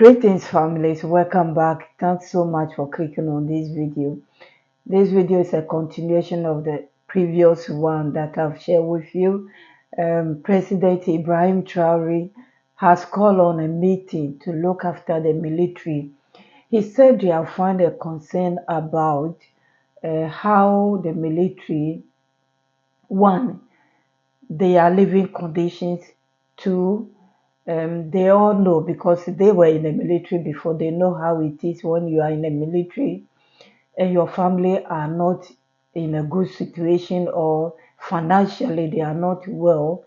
Greetings families, welcome back. Thanks so much for clicking on this video. This video is a continuation of the previous one that I've shared with you. President Ibrahim Traore has called on a meeting to look after the military. He said they have found a concern about how the military, one, their living conditions, two, they all know because they were in the military before. They know how it is when you are in the military and your family are not in a good situation or financially they are not well.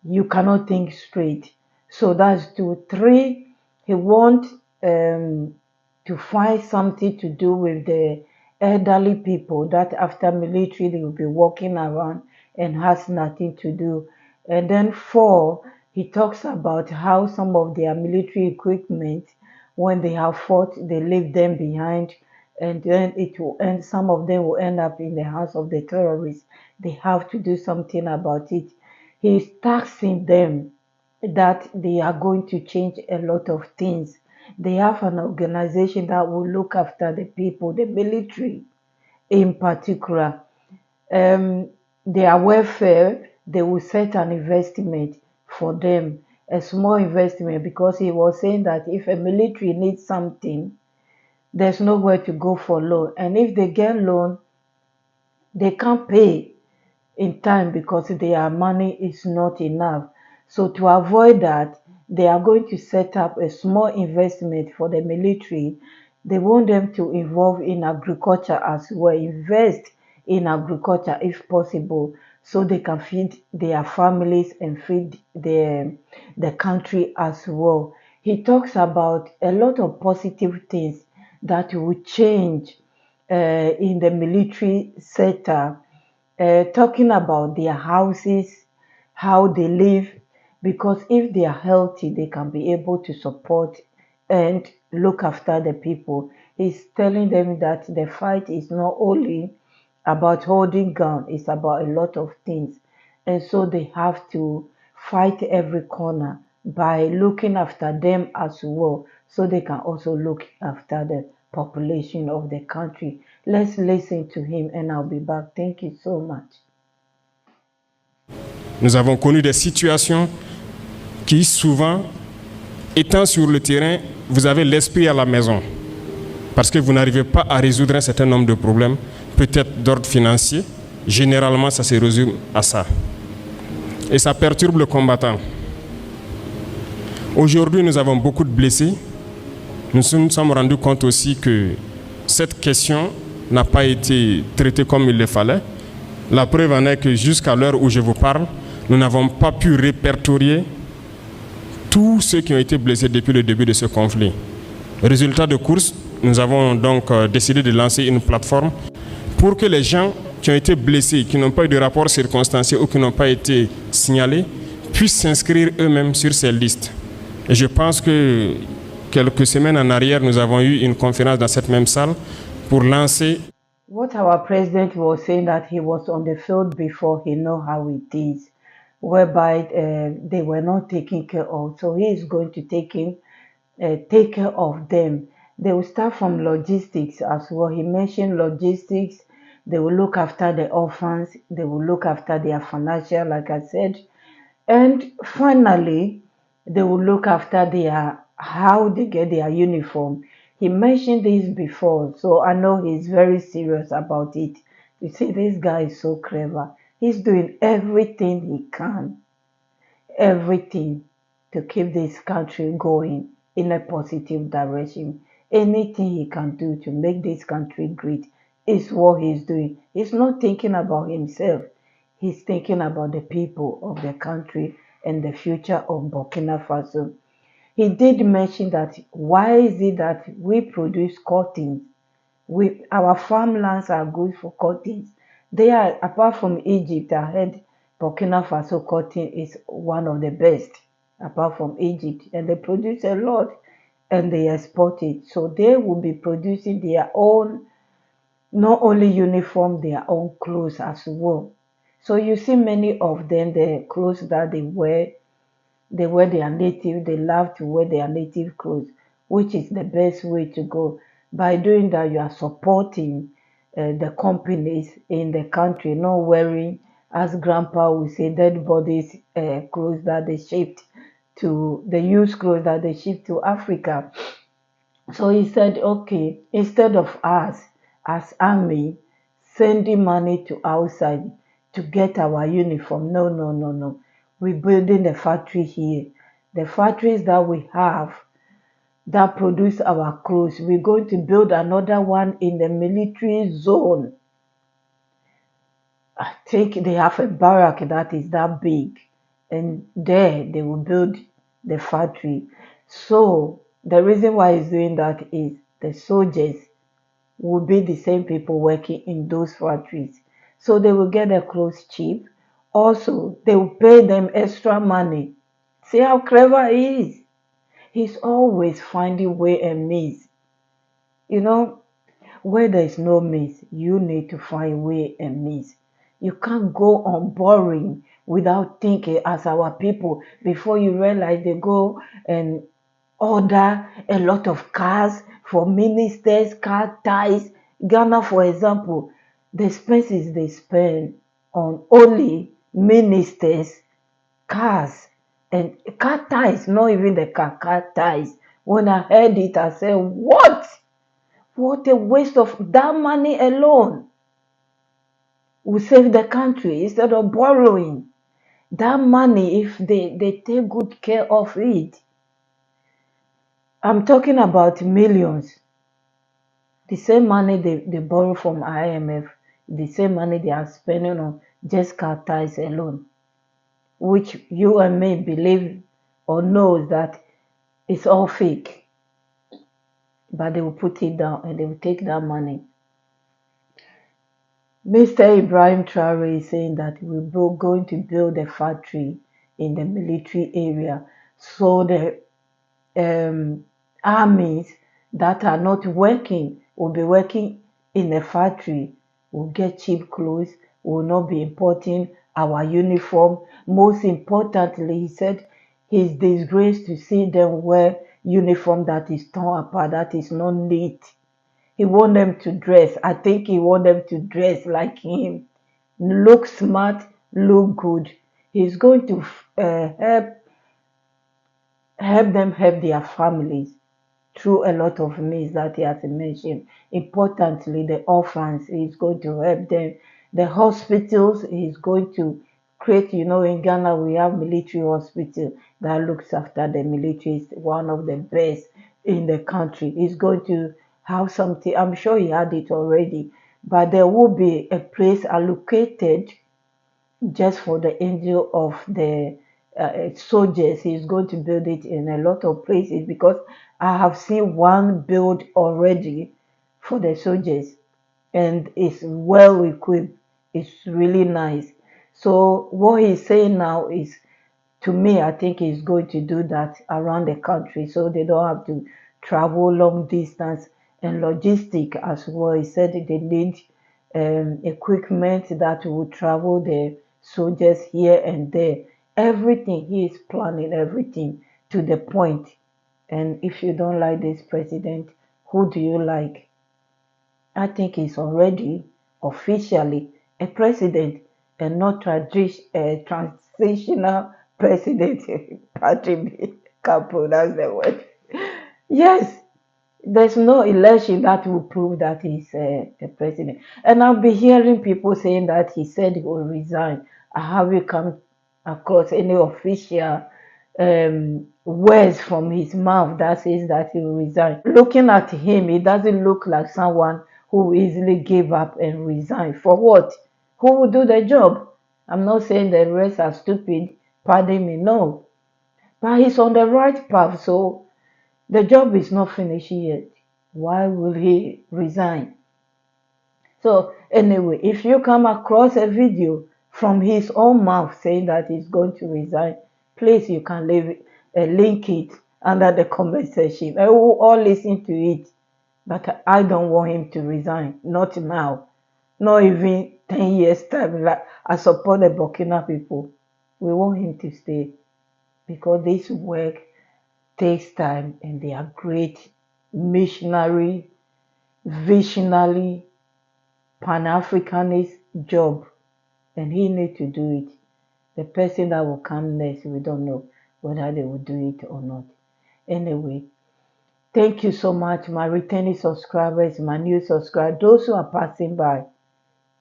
You cannot think straight. So that's two. Three, he wants to find something to do with the elderly people that after military they will be walking around and has nothing to do. And then four, he talks about how some of their military equipment, when they have fought, they leave them behind, and then it will end. Some of them will end up in the hands of the terrorists. They have to do something about it. He's taxing them that they are going to change a lot of things. They have an organization that will look after the people, the military in particular. Their welfare, they will set an investment for them, a small investment, because he was saying that if a military needs something, there's nowhere to go for loan. And if they get loan, they can't pay in time because their money is not enough. So to avoid that, they are going to set up a small investment for the military. They want them to involve in agriculture as well, invest in agriculture if possible, so they can feed their families and feed the country as well. He talks about a lot of positive things that will change in the military sector, talking about their houses, how they live, because if they are healthy, they can be able to support and look after the people. He's telling them that the fight is not only about holding gun, it's about a lot of things. And so they have to fight every corner by looking after them as well, so they can also look after the population of the country. Let's listen to him and I'll be back. Thank you so much. Nous avons connu des situations qui souvent, étant sur le terrain, vous avez l'esprit à la maison parce que vous n'arrivez pas à résoudre un certain nombre de problèmes, peut-être d'ordre financier. Généralement, ça se résume à ça. Et ça perturbe le combattant. Aujourd'hui, nous avons beaucoup de blessés. Nous nous sommes rendus compte aussi que cette question n'a pas été traitée comme il le fallait. La preuve en est que jusqu'à l'heure où je vous parle, nous n'avons pas pu répertorier tous ceux qui ont été blessés depuis le début de ce conflit. Résultat de course, nous avons donc décidé de lancer une plateforme pour que les gens qui ont été blessés, qui n'ont pas eu de rapport circonstancié ou qui n'ont pas été signalés, puissent s'inscrire eux-mêmes sur ces listes. Et je pense que quelques semaines en arrière, nous avons eu une conférence dans cette même salle pour lancer. What our president was saying, that he was on the field before, he know how it is, whereby they were not taken care of. So he is going to take care of them. They will start from logistics as well. He mentioned logistics. They will look after the orphans. They will look after their financial, like I said. And finally, they will look after how they get their uniform. He mentioned this before, so I know he's very serious about it. You see, this guy is so clever. He's doing everything he can, everything to keep this country going in a positive direction. Anything he can do to make this country great is what he's doing. He's not thinking about himself. He's thinking about the people of the country and the future of Burkina Faso. He did mention that why is it that we produce cottons? Our farmlands are good for cottons. They are, apart from Egypt, I heard Burkina Faso cotton is one of the best, apart from Egypt. And they produce a lot and they export it. So they will be producing their own, not only uniform, their own clothes as well. So you see many of them, the clothes that they wear their native, they love to wear their native clothes. which is the best way to go. By doing that, you are supporting the companies in the country, not wearing, as grandpa would say, dead bodies clothes that they shipped to the used clothes that they shipped to Africa. So he said, okay, instead of us as army sending money to outside to get our uniform, no, no, no, no. We're building the factory here. The factories that we have that produce our clothes, we're going to build another one in the military zone. I think they have a barrack that is that big, and there they will build the factory. So the reason why he's doing that is the soldiers will be the same people working in those factories. So they will get their clothes cheap. Also, they will pay them extra money. See how clever he is? He's always finding way and means. You know, where there is no means, you need to find way and means. You can't go on borrowing without thinking as our people. Before you realize, they go and order a lot of cars for ministers, car ties. Ghana, for example, the expenses they spend on only ministers, cars, and car ties, not even the car ties. When I heard it, I said, what? What a waste of that money alone will save the country instead of borrowing. That money, if they take good care of it, I'm talking about millions. The same money they borrow from IMF, the same money they are spending on just car ties alone, which you and me believe or knows that it's all fake. But they will put it down and they will take that money. Mr. Ibrahim Traore is saying that we're going to build a factory in the military area so the armies that are not working will be working in a factory, will get cheap clothes, will not be importing our uniform. Most importantly, he said he's disgraced to see them wear uniform that is torn apart, that is not neat. He want them to dress. I think he want them to dress like him, look smart, look good. He's going to help them help their families through a lot of means that he has mentioned. Importantly, the orphans, he's going to help them. The hospitals, he's going to create, in Ghana, we have military hospital that looks after the military. It's one of the best in the country. He's going to have something, I'm sure he had it already, but there will be a place allocated just for the angel of the soldiers. He's going to build it in a lot of places because I have seen one built already for the soldiers and it's well equipped. It's really nice. So what he's saying now is, to me, I think he's going to do that around the country so they don't have to travel long distance, and logistic as well. He said they need equipment that will travel the soldiers here and there. Everything, he is planning everything to the point. And if you don't like this president, who do you like? I think he's already officially a president and not a transitional president. Patrick can't pronounce the word. Yes, there's no election that will prove that he's a president. And I'll be hearing people saying that he said he will resign. I haven't come across any official words from his mouth that says that he will resign. Looking at him, he doesn't look like someone who easily gave up and resign. For what? Who will do the job? I'm not saying the rest are stupid, pardon me, no. But he's on the right path, so the job is not finished yet. Why will he resign? So anyway, if you come across a video from his own mouth saying that he's going to resign, please, you can link it under the comment section. I will all listen to it. But I don't want him to resign. Not now. Not even 10 years time. Like, I support the Burkina people. We want him to stay. Because this work takes time, and they are great missionary, visionary, Pan-Africanist job, and he need to do it. The person that will come next, we don't know whether they will do it or not. Anyway, thank you so much, my returning subscribers, my new subscribers, those who are passing by.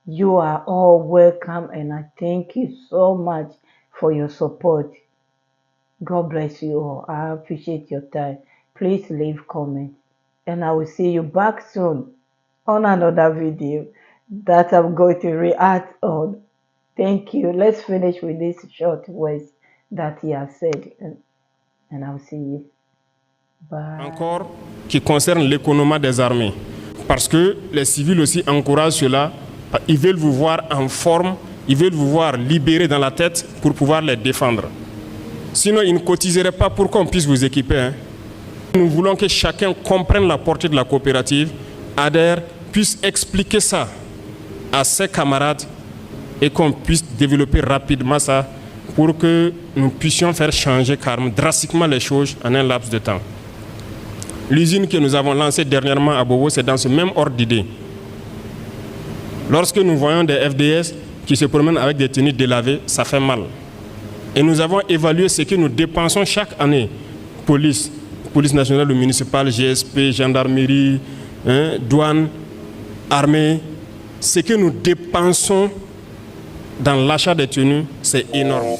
You are all welcome, and I thank you so much for your support. God bless you all. I appreciate your time. Please leave comments, and I will see you back soon on another video that I'm going to react on. Thank you. Let's finish with this short words that he has said, and I'll see you. Bye. Encore qui concerne l'économie des armées, parce que les civils aussi encouragent cela. Ils veulent vous voir en forme, ils veulent vous voir libérés dans la tête pour pouvoir les défendre. Sinon, ils ne cotiseraient pas pour qu'on puisse vous équiper. Hein. Nous voulons que chacun comprenne la portée de la coopérative, adhère, puisse expliquer ça à ses camarades et qu'on puisse développer rapidement ça pour que nous puissions faire changer carrément, drastiquement les choses en un laps de temps. L'usine que nous avons lancée dernièrement à Bobo, c'est dans ce même ordre d'idée. Lorsque nous voyons des FDS qui se promènent avec des tenues délavées, ça fait mal. Et nous avons évalué ce que nous dépensons chaque année. Police nationale ou municipale, GSP, gendarmerie, douane, armée. Ce que nous dépensons dans l'achat des tenues, c'est énorme.